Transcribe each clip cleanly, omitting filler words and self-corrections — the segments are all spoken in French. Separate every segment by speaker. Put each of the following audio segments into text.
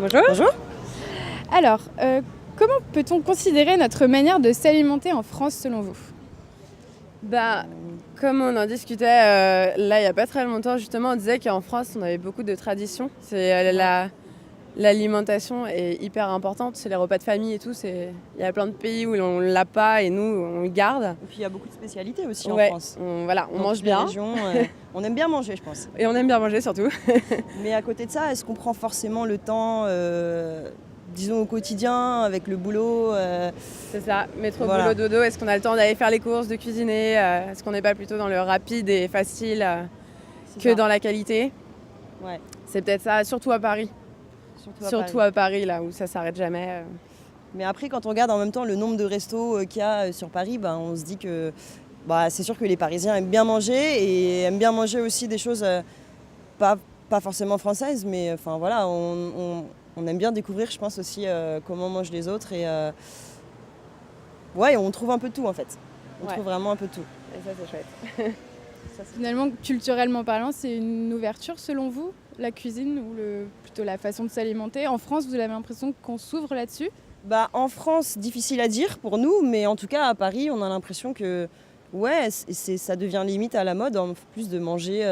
Speaker 1: Bonjour.
Speaker 2: Bonjour.
Speaker 3: Alors, comment peut-on considérer notre manière de s'alimenter en France selon vous?
Speaker 1: Bah, comme on en discutait là il n'y a pas très longtemps, justement, on disait qu'en France, on avait beaucoup de traditions. L'alimentation est hyper importante, c'est les repas de famille et tout. Il y a plein de pays où on l'a pas et nous, on le garde.
Speaker 2: Et puis il y a beaucoup de spécialités aussi
Speaker 1: Ouais,
Speaker 2: en France.
Speaker 1: on
Speaker 2: Dans
Speaker 1: mange
Speaker 2: toutes les
Speaker 1: bien
Speaker 2: régions, on aime bien manger, je pense.
Speaker 1: et on aime bien manger surtout.
Speaker 2: Mais à côté de ça, est-ce qu'on prend forcément le temps, disons au quotidien, avec le boulot
Speaker 1: C'est ça, métro,
Speaker 2: Voilà.
Speaker 1: boulot, dodo. Est-ce qu'on a le temps d'aller faire les courses, de cuisiner Est-ce qu'on n'est pas plutôt dans le rapide et facile
Speaker 2: c'est
Speaker 1: que
Speaker 2: ça.
Speaker 1: dans la qualité?
Speaker 2: Ouais,
Speaker 1: C'est peut-être ça, surtout à Paris. Surtout
Speaker 2: Paris.
Speaker 1: à Paris, là où ça s'arrête jamais.
Speaker 2: Mais après, quand on regarde en même temps le nombre de restos qu'il y a sur Paris, on se dit que c'est sûr que les Parisiens aiment bien manger et aiment bien manger aussi des choses pas forcément françaises, mais enfin voilà, on aime bien découvrir, je pense aussi, comment mangent les autres ouais, on trouve un peu de tout en fait. On
Speaker 1: Ouais.
Speaker 2: trouve vraiment un peu de tout.
Speaker 1: Et ça, c'est chouette.
Speaker 3: Finalement, culturellement parlant, c'est une ouverture selon vous, la cuisine ou plutôt la façon de s'alimenter? En France, vous avez l'impression qu'on s'ouvre là-dessus?
Speaker 2: En France, difficile à dire pour nous, mais en tout cas à Paris, on a l'impression que ouais, ça devient limite à la mode en plus de manger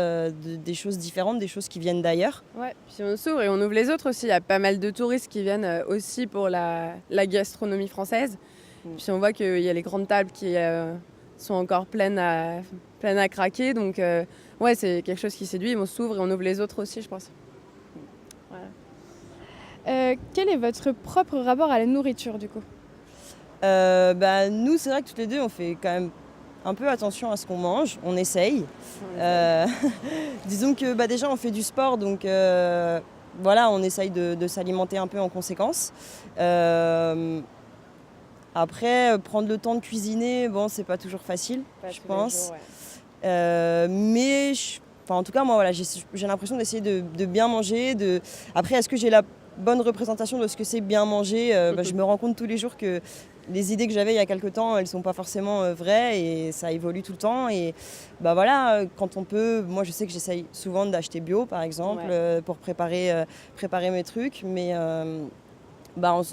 Speaker 2: des choses différentes, des choses qui viennent d'ailleurs.
Speaker 1: Ouais, puis on s'ouvre et on ouvre les autres aussi. Il y a pas mal de touristes qui viennent aussi pour la gastronomie française. Puis on voit qu'il y a les grandes tables qui sont encore pleines à craquer. Donc ouais, c'est quelque chose qui séduit. On s'ouvre et on ouvre les autres aussi, je pense. Voilà.
Speaker 3: Quel est votre propre rapport à la nourriture du coup?
Speaker 2: Nous, c'est vrai que toutes les deux, on fait quand même un peu attention à ce qu'on mange, on essaye. Disons que déjà on fait du sport, donc voilà, on essaye de s'alimenter un peu en conséquence. Après, prendre le temps de cuisiner, c'est pas toujours facile, je pense. Mais en tout cas, moi, voilà, j'ai l'impression d'essayer de bien manger. Après, est-ce que j'ai la bonne représentation de ce que c'est bien manger? Je me rends compte tous les jours que les idées que j'avais il y a quelques temps, elles sont pas forcément vraies et ça évolue tout le temps. Et voilà, quand on peut, moi je sais que j'essaye souvent d'acheter bio, par exemple, pour préparer mes trucs. Mais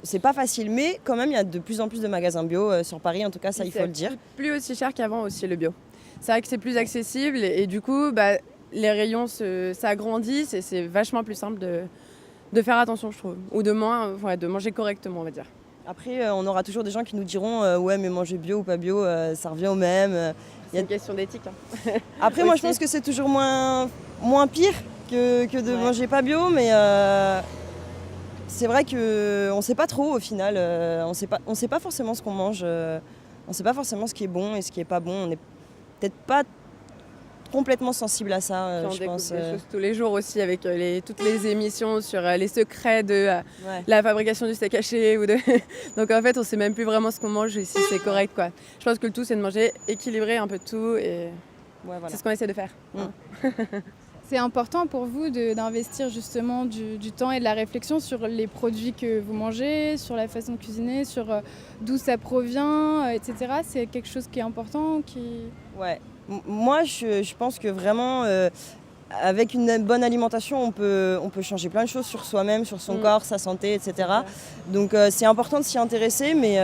Speaker 2: c'est pas facile, mais quand même il y a de plus en plus de magasins bio sur Paris, en tout cas ça il faut le dire.
Speaker 1: C'est plus aussi cher qu'avant aussi le bio. C'est vrai que c'est plus accessible et du coup les rayons s'agrandissent et c'est vachement plus simple de faire attention, je trouve, ou de manger correctement, on va dire.
Speaker 2: Après on aura toujours des gens qui nous diront ouais, mais manger bio ou pas bio, ça revient au même.
Speaker 1: C'est une question d'éthique.
Speaker 2: Après moi je pense que c'est toujours moins pire que de manger pas bio, mais c'est vrai qu'on ne sait pas trop au final, on sait pas forcément ce qu'on mange, on ne sait pas forcément ce qui est bon et ce qui n'est pas bon, on n'est peut-être pas complètement sensible à ça, je pense.
Speaker 1: On découvre des choses tous les jours aussi avec toutes les émissions sur les secrets de la fabrication du steak haché. Donc en fait on ne sait même plus vraiment ce qu'on mange et si c'est correct, quoi. Je pense que le tout c'est de manger équilibré un peu de tout et
Speaker 2: voilà.
Speaker 1: C'est ce qu'on essaie de faire.
Speaker 3: C'est important pour vous d'investir justement du temps et de la réflexion sur les produits que vous mangez, sur la façon de cuisiner, sur d'où ça provient, etc. C'est quelque chose qui est important
Speaker 2: Ouais. Moi, je pense que vraiment, avec une bonne alimentation, on peut changer plein de choses sur soi-même, sur son corps, sa santé, etc. Donc c'est important de s'y intéresser, mais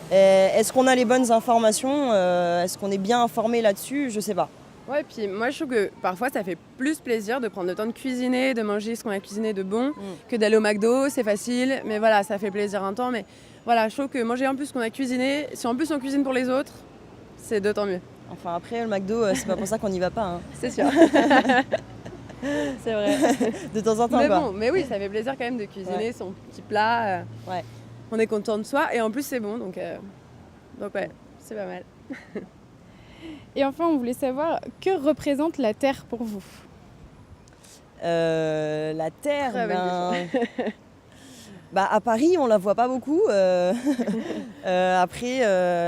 Speaker 2: est-ce qu'on a les bonnes informations? Est-ce qu'on est bien informé là-dessus? Je sais pas.
Speaker 1: Ouais, puis moi je trouve que parfois ça fait plus plaisir de prendre le temps de cuisiner, de manger ce qu'on a cuisiné de bon, que d'aller au McDo, c'est facile, mais voilà, ça fait plaisir un temps. Mais voilà, je trouve que manger en plus ce qu'on a cuisiné, si en plus on cuisine pour les autres, c'est d'autant mieux.
Speaker 2: Enfin après, le McDo, c'est pas pour ça qu'on n'y va pas. Hein.
Speaker 1: C'est sûr. C'est vrai.
Speaker 2: De temps en temps,
Speaker 1: mais
Speaker 2: quoi.
Speaker 1: bon, mais oui, ça fait plaisir quand même de cuisiner son petit plat. On est content de soi et en plus c'est bon, donc ouais, c'est pas mal.
Speaker 3: Et enfin, on voulait savoir, que représente la Terre pour vous?
Speaker 2: La Terre,
Speaker 1: Très belle question.
Speaker 2: À Paris, on la voit pas beaucoup. Après,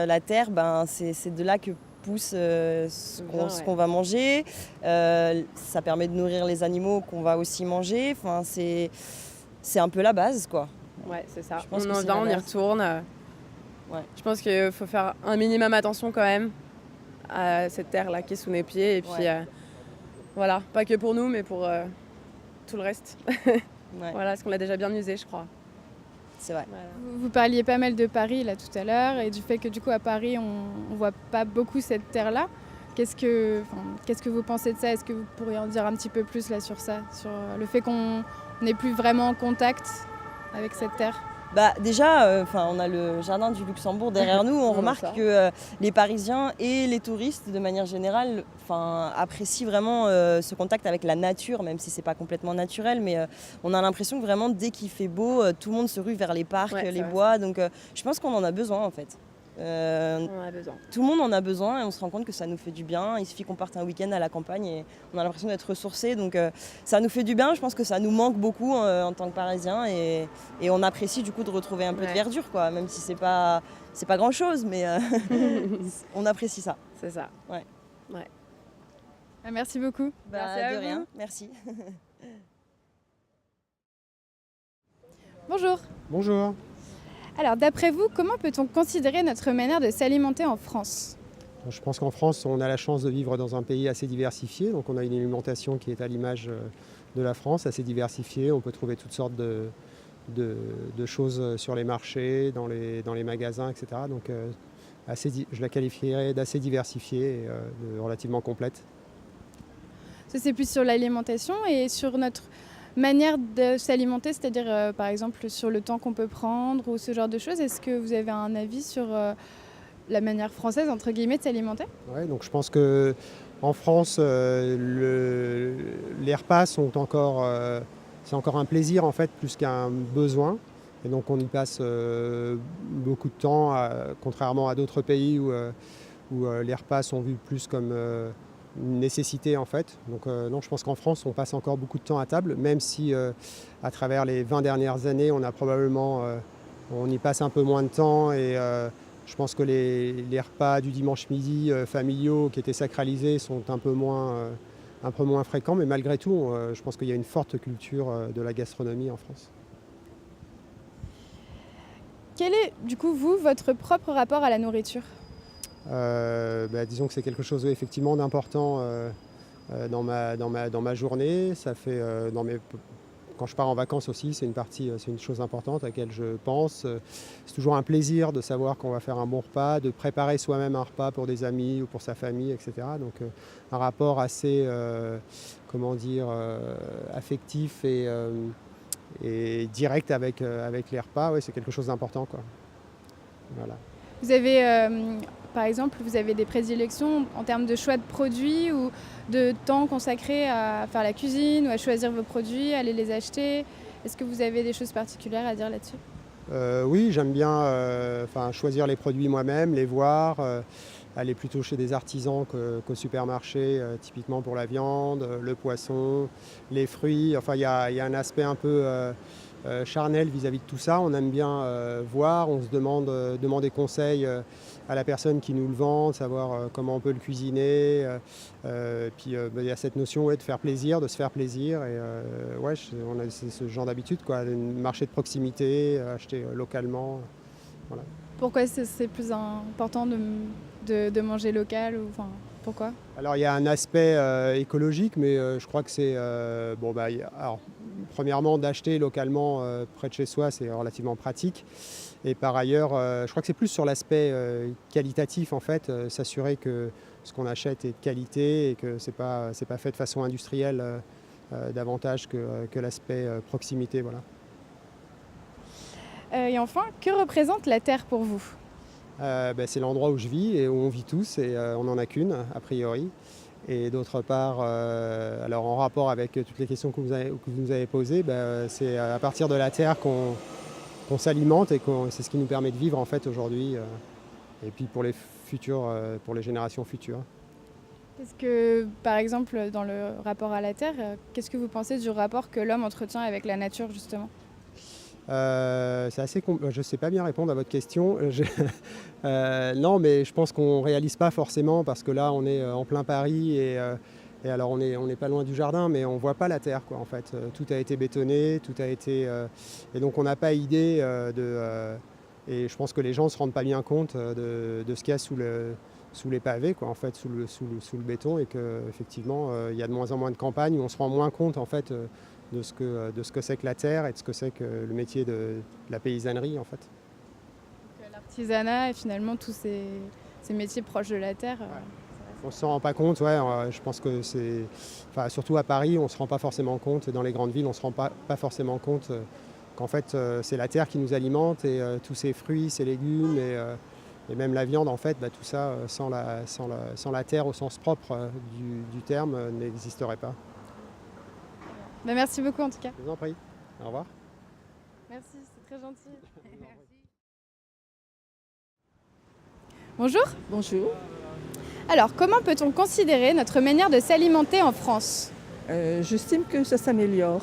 Speaker 2: la Terre, c'est de là que pousse ce qu'on va manger. Ça permet de nourrir les animaux qu'on va aussi manger. Enfin, c'est un peu la base, quoi.
Speaker 1: Ouais, c'est ça.
Speaker 2: On
Speaker 1: en vient, on y retourne. Je pense qu'il faut faire un minimum attention quand même à cette terre-là qui est sous nos pieds. Et puis voilà, pas que pour nous, mais pour tout le reste.
Speaker 2: Ouais.
Speaker 1: Voilà, parce qu'on l'a déjà bien usé, je crois.
Speaker 2: C'est vrai.
Speaker 1: Voilà.
Speaker 3: Vous parliez pas mal de Paris là tout à l'heure et du fait que du coup à Paris on voit pas beaucoup cette terre-là. Qu'est-ce que vous pensez de ça? Est-ce que vous pourriez en dire un petit peu plus là sur ça, sur le fait qu'on n'est plus vraiment en contact avec cette terre?
Speaker 2: Bah déjà, on a le jardin du Luxembourg derrière nous. On remarque que les Parisiens et les touristes, de manière générale, apprécient vraiment ce contact avec la nature, même si c'est pas complètement naturel. Mais on a l'impression que vraiment, dès qu'il fait beau, tout le monde se rue vers les parcs, les bois. Donc je pense qu'on en a besoin en fait.
Speaker 1: On en a besoin.
Speaker 2: Tout le monde en a besoin et on se rend compte que ça nous fait du bien. Il suffit qu'on parte un week-end à la campagne et on a l'impression d'être ressourcés. Donc ça nous fait du bien. Je pense que ça nous manque beaucoup en tant que Parisiens et on apprécie du coup de retrouver un peu de verdure, quoi. Même si c'est pas grand-chose, mais on apprécie ça.
Speaker 1: C'est ça.
Speaker 2: Ouais.
Speaker 3: Merci beaucoup.
Speaker 1: Merci à
Speaker 2: de
Speaker 1: vous.
Speaker 2: rien. Merci.
Speaker 3: Bonjour.
Speaker 4: Bonjour.
Speaker 3: Alors d'après vous, comment peut-on considérer notre manière de s'alimenter en France?
Speaker 4: Je pense qu'en France, on a la chance de vivre dans un pays assez diversifié. Donc on a une alimentation qui est à l'image de la France, assez diversifiée. On peut trouver toutes sortes de choses sur les marchés, dans les magasins, etc. Donc je la qualifierais d'assez diversifiée et de relativement complète.
Speaker 3: Ça c'est plus sur l'alimentation et sur notre manière de s'alimenter, c'est-à-dire par exemple sur le temps qu'on peut prendre ou ce genre de choses. Est-ce que vous avez un avis sur la manière française, entre guillemets, de s'alimenter?
Speaker 4: Ouais, donc je pense qu'en France, les repas sont c'est encore un plaisir en fait plus qu'un besoin. Et donc on y passe beaucoup de temps, contrairement à d'autres pays où les repas sont vus plus comme une nécessité en fait. Donc non, je pense qu'en France on passe encore beaucoup de temps à table, même si à travers les 20 dernières années on y passe un peu moins de temps et je pense que les repas du dimanche midi familiaux qui étaient sacralisés sont un peu moins fréquents, mais malgré tout je pense qu'il y a une forte culture de la gastronomie en France.
Speaker 3: Quel est du coup votre propre rapport à la nourriture?
Speaker 4: Disons que c'est quelque chose effectivement d'important dans ma journée. Ça fait quand je pars en vacances aussi, c'est une chose importante à laquelle je pense. C'est toujours un plaisir de savoir qu'on va faire un bon repas, de préparer soi-même un repas pour des amis ou pour sa famille, etc. Donc un rapport assez affectif et direct avec les repas, ouais, c'est quelque chose d'important, quoi. Voilà.
Speaker 3: Vous avez, par exemple, vous avez des prédilections en termes de choix de produits ou de temps consacré à faire la cuisine ou à choisir vos produits, à aller les acheter? Est-ce que vous avez des choses particulières à dire là-dessus?
Speaker 4: Oui, j'aime bien choisir les produits moi-même, les voir, aller plutôt chez des artisans qu'au supermarché, typiquement pour la viande, le poisson, les fruits. Enfin, il y a un aspect un peu charnel vis-à-vis de tout ça. On aime bien voir, on se demander conseil à la personne qui nous le vend, de savoir comment on peut le cuisiner. Puis il y a cette notion de faire plaisir, de se faire plaisir. Et on a ce genre d'habitude, quoi. Un marché de proximité, acheter localement. Voilà.
Speaker 3: Pourquoi c'est plus important de manger local pourquoi?
Speaker 4: Alors il y a un aspect écologique, mais je crois que c'est premièrement d'acheter localement près de chez soi, c'est relativement pratique. Et par ailleurs, je crois que c'est plus sur l'aspect qualitatif en fait, s'assurer que ce qu'on achète est de qualité et que c'est pas fait de façon industrielle davantage que l'aspect proximité, voilà.
Speaker 3: Et enfin, que représente la Terre pour vous?
Speaker 4: C'est l'endroit où je vis et où on vit tous et on n'en a qu'une a priori. Et d'autre part, alors en rapport avec toutes les questions que vous nous avez posées, c'est à partir de la terre qu'on s'alimente et c'est ce qui nous permet de vivre en fait aujourd'hui et puis pour les générations futures.
Speaker 3: Est-ce que, par exemple, dans le rapport à la Terre, qu'est-ce que vous pensez du rapport que l'homme entretient avec la nature justement?
Speaker 4: C'est assez je ne sais pas bien répondre à votre question. Non, mais je pense qu'on ne réalise pas forcément parce que là, on est en plein Paris et alors on n'est pas loin du jardin, mais on ne voit pas la terre, quoi, en fait. Tout a été bétonné, tout a été... et donc on n'a pas idée et je pense que les gens ne se rendent pas bien compte de ce qu'il y a sous les pavés, quoi, en fait, sous le béton et qu'effectivement, il y a de moins en moins de campagnes où on se rend moins compte, en fait, de ce que c'est que la terre et de ce que c'est que le métier de la paysannerie en fait.
Speaker 3: L'artisanat et finalement tous ces métiers proches de la terre.
Speaker 4: On ne s'en rend pas compte, ouais, je pense que surtout à Paris, on ne se rend pas forcément compte, et dans les grandes villes, on ne se rend pas forcément compte qu'en fait c'est la terre qui nous alimente et tous ces fruits, ces légumes et même la viande, en fait, tout ça sans la terre au sens propre du terme n'existerait pas.
Speaker 3: Merci beaucoup en tout cas.
Speaker 4: Je vous en prie. Au revoir.
Speaker 3: Merci, c'est très gentil. Bonjour.
Speaker 5: Bonjour.
Speaker 3: Alors, comment peut-on considérer notre manière de s'alimenter en France ?
Speaker 5: J'estime que ça s'améliore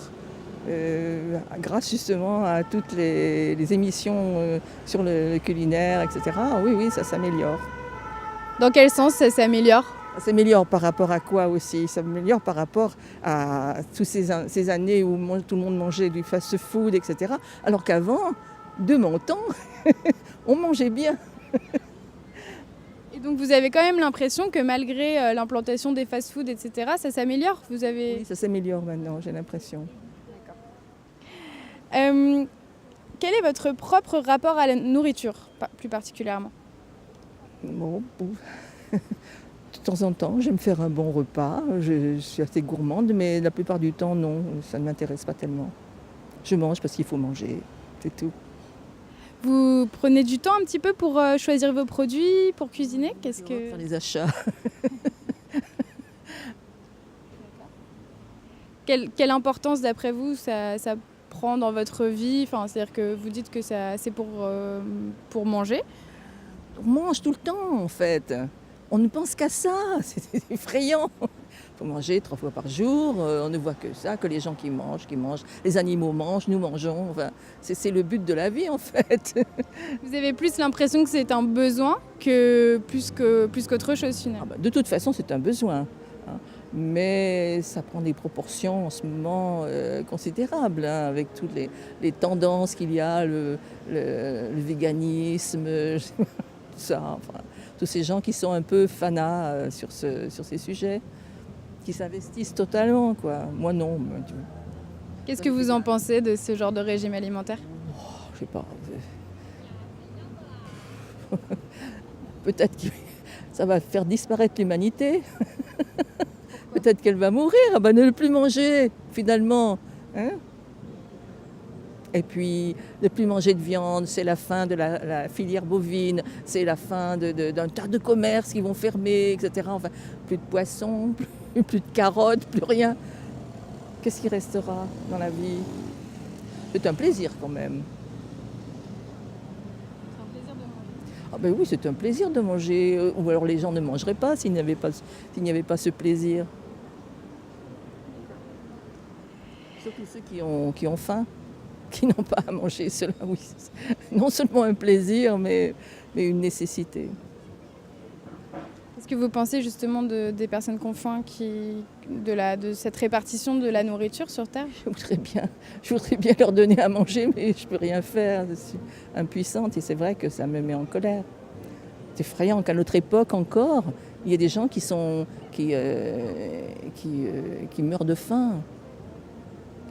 Speaker 5: grâce justement à toutes les émissions sur le culinaire, etc. Oui, ça s'améliore.
Speaker 3: Dans quel sens ça s'améliore ?
Speaker 5: Ça s'améliore par rapport à quoi aussi ? Ça s'améliore par rapport à toutes ces années où tout le monde mangeait du fast-food, etc. Alors qu'avant, de mon temps, on mangeait bien.
Speaker 3: Et donc vous avez quand même l'impression que malgré l'implantation des fast-foods, etc., ça s'améliore ?
Speaker 5: Oui, ça s'améliore maintenant, j'ai l'impression.
Speaker 3: Quel est votre propre rapport à la nourriture, plus particulièrement ?
Speaker 5: Bon, de temps en temps, j'aime faire un bon repas. Je suis assez gourmande, mais la plupart du temps, non, ça ne m'intéresse pas tellement. Je mange parce qu'il faut manger, c'est tout.
Speaker 3: Vous prenez du temps un petit peu pour choisir vos produits, pour cuisiner ?
Speaker 5: Faire les achats.
Speaker 3: Quelle importance, d'après vous, ça prend dans votre vie ? C'est-à-dire que vous dites que c'est pour manger.
Speaker 5: On mange tout le temps, en fait. On ne pense qu'à ça, c'est effrayant. Il faut manger 3 fois par jour, on ne voit que ça, que les gens qui mangent, les animaux mangent, nous mangeons. Enfin, c'est le but de la vie, en fait.
Speaker 3: Vous avez plus l'impression que c'est un besoin que plus qu'autre chose, finalement.
Speaker 5: De toute façon, c'est un besoin. Mais ça prend des proportions en ce moment considérables, avec toutes les tendances qu'il y a, le véganisme, tout ça. Enfin, tous ces gens qui sont un peu fanas sur ces sujets, qui s'investissent totalement, quoi. Moi, non.
Speaker 3: Qu'est-ce que vous en pensez de ce genre de régime alimentaire ?
Speaker 5: Je sais pas. Peut-être que ça va faire disparaître l'humanité. Peut-être qu'elle va mourir, ne plus manger, finalement. Et puis, ne plus manger de viande, c'est la fin de la filière bovine, c'est la fin d'un tas de commerces qui vont fermer, etc. Enfin, plus de poissons, plus de carottes, plus rien. Qu'est-ce qui restera dans la vie ? C'est un plaisir quand même.
Speaker 3: C'est un plaisir de manger.
Speaker 5: Oui, c'est un plaisir de manger. Ou alors les gens ne mangeraient pas s'il n'y avait pas ce plaisir. Surtout ceux qui ont faim, qui n'ont pas à manger. Cela, oui, non seulement un plaisir, mais une
Speaker 3: Qu'est-ce que vous pensez justement des personnes qui ont faim, de cette répartition de la nourriture sur Terre ?
Speaker 5: Je voudrais bien leur donner à manger, mais je ne peux rien faire. Je suis impuissante et c'est vrai que ça me met en colère. C'est effrayant qu'à notre époque encore, il y ait des gens qui meurent de faim.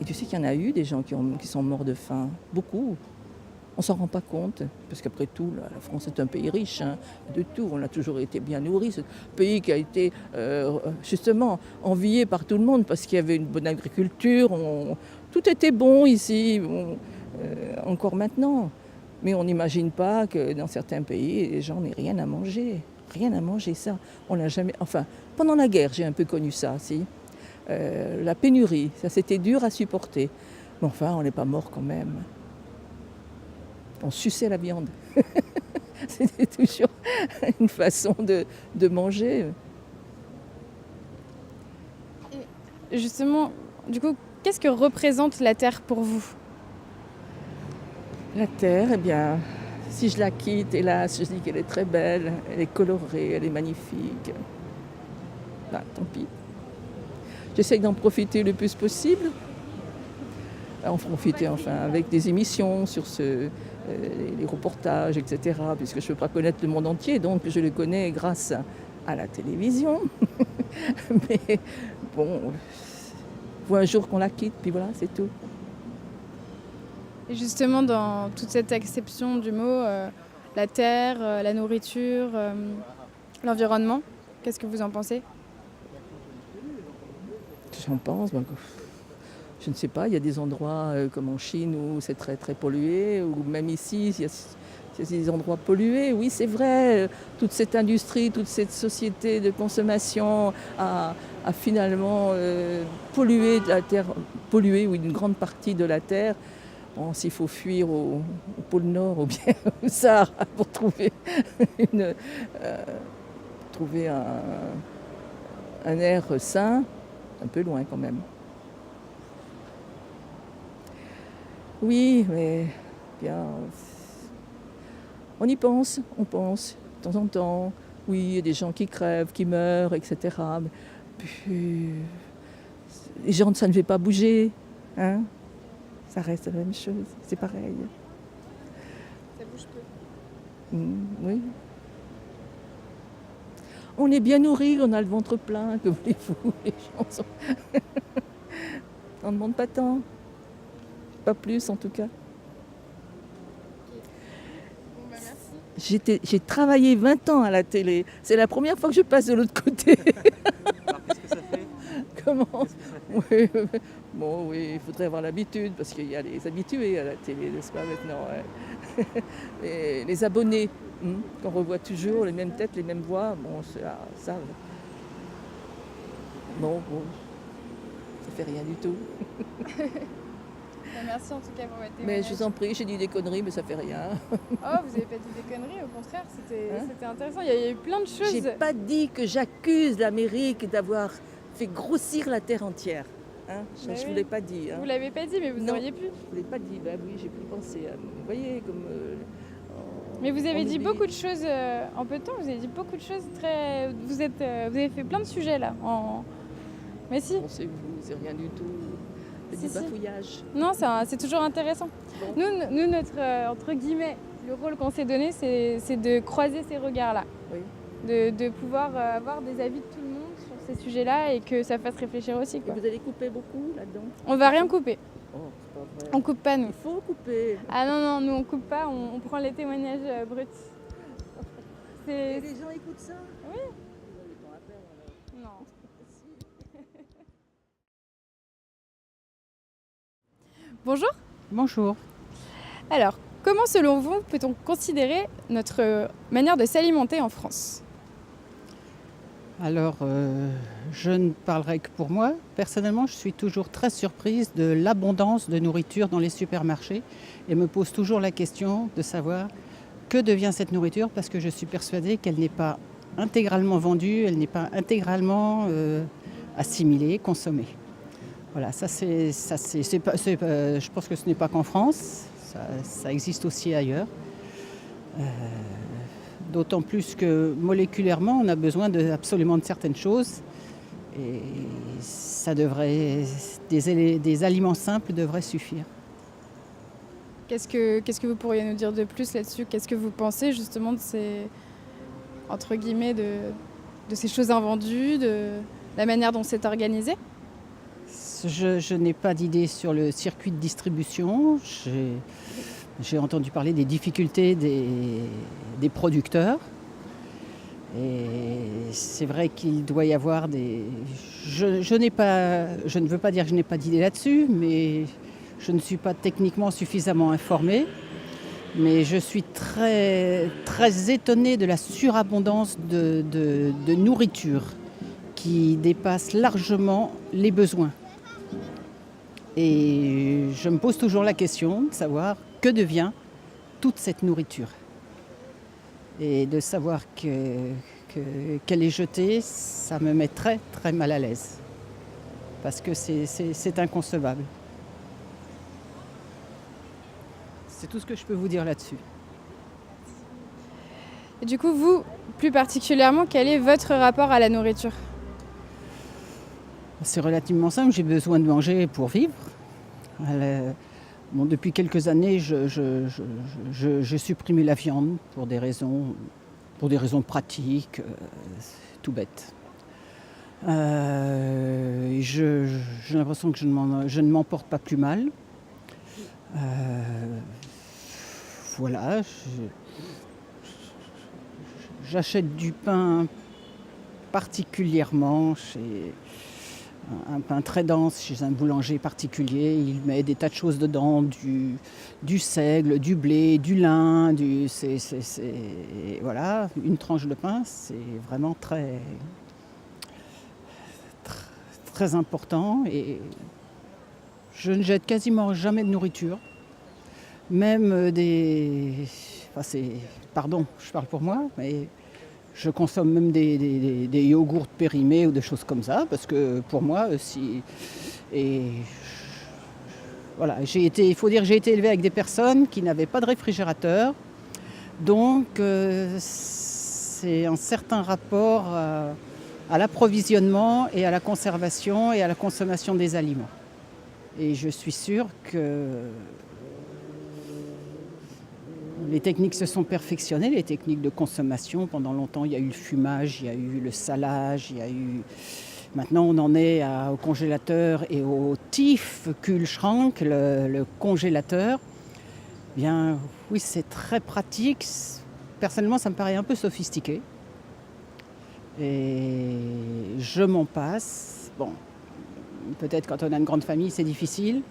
Speaker 5: Et tu sais qu'il y en a eu des gens qui sont morts de faim, beaucoup. On ne s'en rend pas compte, parce qu'après tout, la France est un pays riche, de tout. On a toujours été bien nourri. C'est un pays qui a été justement envié par tout le monde, parce qu'il y avait une bonne agriculture. Tout était bon ici, encore maintenant. Mais on n'imagine pas que dans certains pays, les gens n'aient rien à manger. Rien à manger, ça. On n'a jamais... Enfin, pendant la guerre, j'ai un peu connu ça, si. La pénurie, ça c'était dur à supporter. Mais enfin, on n'est pas mort quand même. On suçait la viande. C'était toujours une façon de manger.
Speaker 3: Et justement, du coup, qu'est-ce que représente la Terre pour vous ?
Speaker 5: La Terre, eh bien, si je la quitte, hélas, je dis qu'elle est très belle, elle est colorée, elle est magnifique. Tant pis. J'essaie d'en profiter le plus possible. En profiter avec des émissions sur les reportages, etc. Puisque je ne peux pas connaître le monde entier, donc je le connais grâce à la télévision. Mais bon, faut un jour qu'on la quitte, puis voilà, c'est tout.
Speaker 3: Et justement, dans toute cette acception du mot, la terre, la nourriture, l'environnement, qu'est-ce que vous en pensez?
Speaker 5: J'en pense, je ne sais pas, il y a des endroits comme en Chine où c'est très très pollué, ou même ici, il y a des endroits pollués. Oui, c'est vrai, toute cette industrie, toute cette société de consommation a finalement pollué la terre, pollué oui, une grande partie de la terre. Bon, s'il faut fuir au pôle Nord ou bien au Sahara pour trouver, un air sain, un peu loin quand même. Oui, mais bien, on y pense, on pense de temps en temps. Oui, il y a des gens qui crèvent, qui meurent, etc. Mais puis, les gens, ça ne fait pas bouger, hein. Ça reste la même chose, c'est pareil.
Speaker 3: Ça bouge peu.
Speaker 5: Oui. On est bien nourris, on a le ventre plein, que voulez-vous, les gens sont... On ne demande pas tant. Pas plus en tout cas.
Speaker 3: Bon, bah, merci.
Speaker 5: J'ai travaillé 20 ans à la télé. C'est la première fois que je passe de l'autre côté.
Speaker 6: Alors qu'est-ce que ça fait?
Speaker 5: Comment?
Speaker 6: Qu'est-ce que ça fait?
Speaker 5: Oui, bon, oui, il faudrait avoir l'habitude, parce qu'il y a les habitués à la télé, n'est-ce pas, maintenant, ouais. Les abonnés, qu'on revoit toujours, les mêmes têtes, les mêmes voix, bon, ça bon, ça fait rien du tout.
Speaker 3: Bah, merci en tout cas pour votre
Speaker 5: Mais
Speaker 3: témoignage.
Speaker 5: je vous en prie, j'ai dit des conneries, mais ça fait rien.
Speaker 3: Oh, vous n'avez pas dit des conneries, au contraire, c'était intéressant. Il y a eu plein de choses.
Speaker 5: J'ai pas dit que j'accuse l'Amérique d'avoir fait grossir la terre entière. Hein, je ne
Speaker 3: oui.
Speaker 5: vous l'ai pas dit. Hein.
Speaker 3: Vous l'avez pas dit, mais vous
Speaker 5: Non.
Speaker 3: auriez pu.
Speaker 5: Je vous l'ai pas dit. Ben oui, j'ai pu penser. Vous voyez, comme.
Speaker 3: Mais vous avez
Speaker 5: on
Speaker 3: dit
Speaker 5: oublie.
Speaker 3: beaucoup de choses en peu de temps. Vous avez dit beaucoup de choses très. Vous avez fait plein de sujets là. Mais si.
Speaker 5: Pensez-vous, c'est rien du tout. C'est
Speaker 3: Si,
Speaker 5: du
Speaker 3: si.
Speaker 5: bafouillage.
Speaker 3: Non, c'est toujours intéressant.
Speaker 5: Bon.
Speaker 3: Nous, notre entre guillemets, le rôle qu'on s'est donné, c'est de croiser ces regards-là,
Speaker 5: Oui.
Speaker 3: de pouvoir avoir des avis de tout le monde sur ces sujets-là et que ça fasse réfléchir aussi.
Speaker 5: Et
Speaker 3: Quoi.
Speaker 5: vous allez couper beaucoup là-dedans?
Speaker 3: On va rien couper.
Speaker 5: Oh, c'est pas vrai.
Speaker 3: On coupe pas nous.
Speaker 5: Il faut couper.
Speaker 3: Ah non, nous on coupe pas, on prend les témoignages bruts.
Speaker 5: Et les gens écoutent ça?
Speaker 3: Oui.
Speaker 5: Ils ont du temps à perdre, alors.
Speaker 3: Non. Bonjour.
Speaker 7: Bonjour.
Speaker 3: Alors, comment selon vous peut-on considérer notre manière de s'alimenter en France?
Speaker 7: Alors, je ne parlerai que pour moi. Personnellement, je suis toujours très surprise de l'abondance de nourriture dans les supermarchés et me pose toujours la question de savoir que devient cette nourriture, parce que je suis persuadée qu'elle n'est pas intégralement vendue, elle n'est pas intégralement assimilée, consommée. Voilà, je pense que ce n'est pas qu'en France, ça existe aussi ailleurs. D'autant plus que moléculairement, on a besoin absolument de certaines choses. Et des aliments simples devraient suffire.
Speaker 3: Qu'est-ce que vous pourriez nous dire de plus là-dessus? Qu'est-ce que vous pensez justement de ces, entre guillemets, de ces choses invendues, de la manière dont c'est organisé?
Speaker 7: Je n'ai pas d'idée sur le circuit de distribution. J'ai entendu parler des difficultés des producteurs. Et c'est vrai qu'il doit y avoir des... Je ne veux pas dire que je n'ai pas d'idée là-dessus, mais je ne suis pas techniquement suffisamment informée. Mais je suis très, très étonnée de la surabondance de nourriture qui dépasse largement les besoins. Et je me pose toujours la question de savoir que devient toute cette nourriture. Et de savoir qu'elle est jetée, ça me met très très mal à l'aise. Parce que c'est inconcevable. C'est tout ce que je peux vous dire là-dessus.
Speaker 3: Et du coup, vous, plus particulièrement, quel est votre rapport à la nourriture?
Speaker 7: C'est relativement simple, j'ai besoin de manger pour vivre. Bon, depuis quelques années, j'ai supprimé la viande pour des raisons pratiques, tout bête. J'ai l'impression que je ne m'en porte pas plus mal. Voilà, j'achète du pain particulièrement chez un pain très dense chez un boulanger particulier. Il met des tas de choses dedans, du seigle, du blé, du lin, voilà, une tranche de pain, c'est vraiment très, très, très important. Et je ne jette quasiment jamais de nourriture, même pardon, je parle pour moi, mais je consomme même des yogourts périmés ou des choses comme ça, parce que pour moi, voilà, il faut dire que j'ai été élevée avec des personnes qui n'avaient pas de réfrigérateur, donc c'est un certain rapport à l'approvisionnement et à la conservation et à la consommation des aliments. Et je suis sûre que les techniques se sont perfectionnées, les techniques de consommation. Pendant longtemps, il y a eu le fumage, il y a eu le salage, Maintenant, on en est au congélateur et au Tiefkühlschrank, le congélateur. Bien, oui, c'est très pratique. Personnellement, ça me paraît un peu sophistiqué. Et je m'en passe. Bon, peut-être quand on a une grande famille, c'est difficile.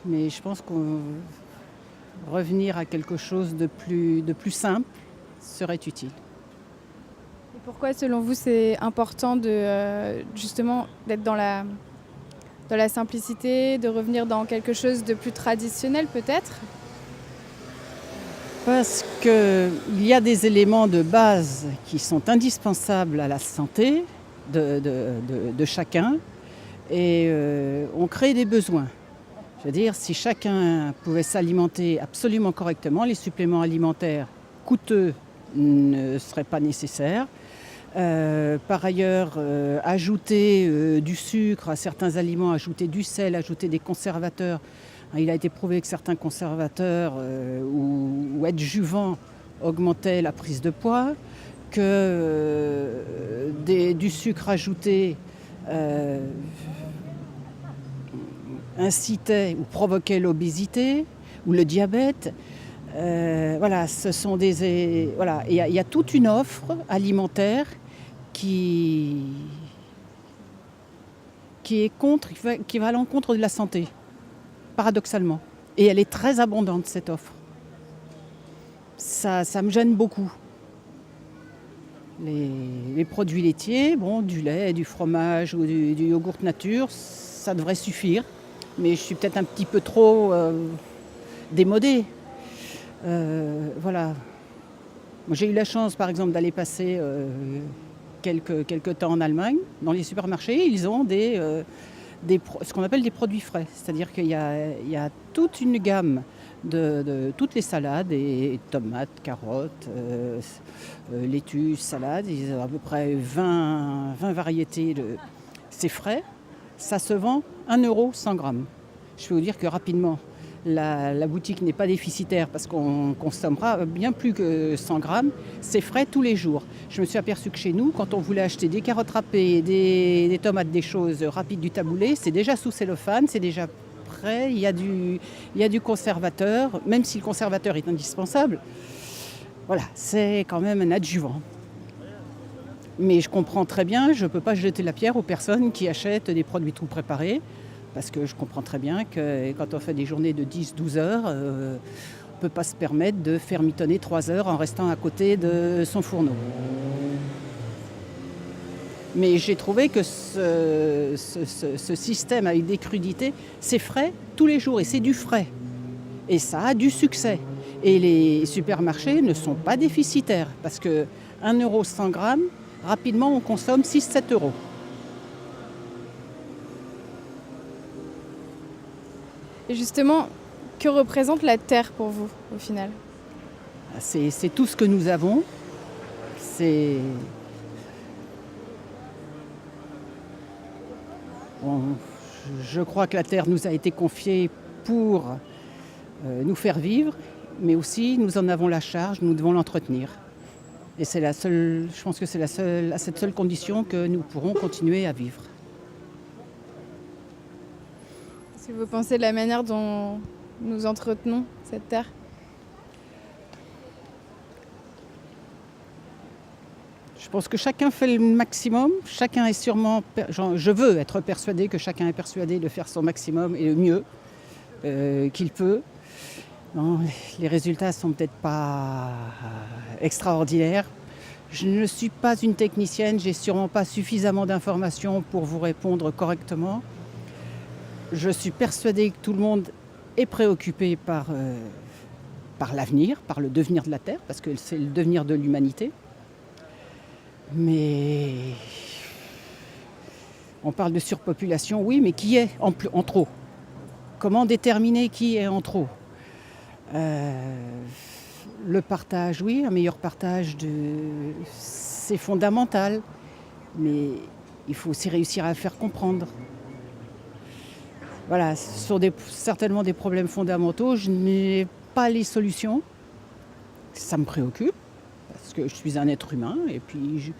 Speaker 7: Mais je pense qu'on revenir à quelque chose de plus simple serait utile.
Speaker 3: Et pourquoi, selon vous, c'est important justement d'être dans la simplicité, de revenir dans quelque chose de plus traditionnel peut-être ?
Speaker 7: Parce qu'il y a des éléments de base qui sont indispensables à la santé de chacun et on crée des besoins. Je veux dire, si chacun pouvait s'alimenter absolument correctement, les suppléments alimentaires coûteux ne seraient pas nécessaires. Par ailleurs, ajouter du sucre à certains aliments, ajouter du sel, ajouter des conservateurs. Il a été prouvé que certains conservateurs ou adjuvants augmentaient la prise de poids, que du sucre ajouté incitait ou provoquait l'obésité ou le diabète. Voilà, ce sont voilà, il y a toute une offre alimentaire qui va à l'encontre de la santé, paradoxalement. Et elle est très abondante, cette offre. Ça me gêne beaucoup. Les produits laitiers, du lait, du fromage ou du yogourt nature, ça devrait suffire. Mais je suis peut-être un petit peu trop démodée. Voilà. Moi, j'ai eu la chance, par exemple, d'aller passer quelques temps en Allemagne. Dans les supermarchés, ils ont ce qu'on appelle des produits frais. C'est-à-dire qu'il y a toute une gamme de toutes les salades, et tomates, carottes, laitue, salades. Ils ont à peu près 20 variétés. C'est frais. Ça se vend 1 € 100 grammes. Je peux vous dire que rapidement, la boutique n'est pas déficitaire parce qu'on consommera bien plus que 100 grammes. C'est frais tous les jours. Je me suis aperçue que chez nous, quand on voulait acheter des carottes râpées, des tomates, des choses rapides, du taboulé, c'est déjà sous cellophane, c'est déjà prêt. Il y a du conservateur, même si le conservateur est indispensable. Voilà, c'est quand même un adjuvant. Mais je comprends très bien, je ne peux pas jeter la pierre aux personnes qui achètent des produits tout préparés, parce que je comprends très bien que quand on fait des journées de 10-12 heures, on ne peut pas se permettre de faire mitonner 3 heures en restant à côté de son fourneau. Mais j'ai trouvé que ce système avec des crudités, c'est frais tous les jours et c'est du frais. Et ça a du succès. Et les supermarchés ne sont pas déficitaires, parce que 1 € 100 grammes, rapidement, on consomme 6-7 €.
Speaker 3: Et justement, que représente la terre pour vous, au final ?
Speaker 7: C'est tout ce que nous avons. Je crois que la terre nous a été confiée pour nous faire vivre, mais aussi nous en avons la charge, nous devons l'entretenir. Et c'est je pense que c'est à cette seule condition que nous pourrons continuer à vivre.
Speaker 3: Est-ce que vous pensez de la manière dont nous entretenons cette terre?
Speaker 7: Je pense que chacun fait le maximum. Chacun est sûrement. Je veux être persuadé que chacun est persuadé de faire son maximum et le mieux qu'il peut. Non, les résultats ne sont peut-être pas extraordinaires. Je ne suis pas une technicienne, je n'ai sûrement pas suffisamment d'informations pour vous répondre correctement. Je suis persuadée que tout le monde est préoccupé par l'avenir, par le devenir de la Terre, parce que c'est le devenir de l'humanité. Mais on parle de surpopulation, oui, mais qui est en trop? Comment déterminer qui est en trop? Le partage, oui, un meilleur partage, c'est fondamental, mais il faut aussi réussir à le faire comprendre. Voilà, ce sont certainement des problèmes fondamentaux. Je n'ai pas les solutions. Ça me préoccupe, parce que je suis un être humain, et puis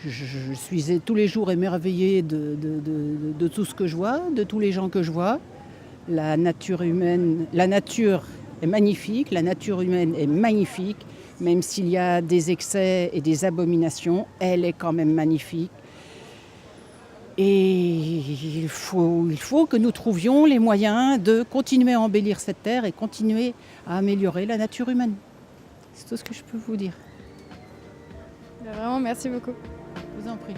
Speaker 7: je suis tous les jours émerveillée de tout ce que je vois, de tous les gens que je vois. La nature est magnifique, la nature humaine est magnifique, même s'il y a des excès et des abominations, elle est quand même magnifique. Et il faut que nous trouvions les moyens de continuer à embellir cette terre et continuer à améliorer la nature humaine. C'est tout ce que je peux vous dire.
Speaker 3: Vraiment, merci beaucoup.
Speaker 7: Je vous en prie.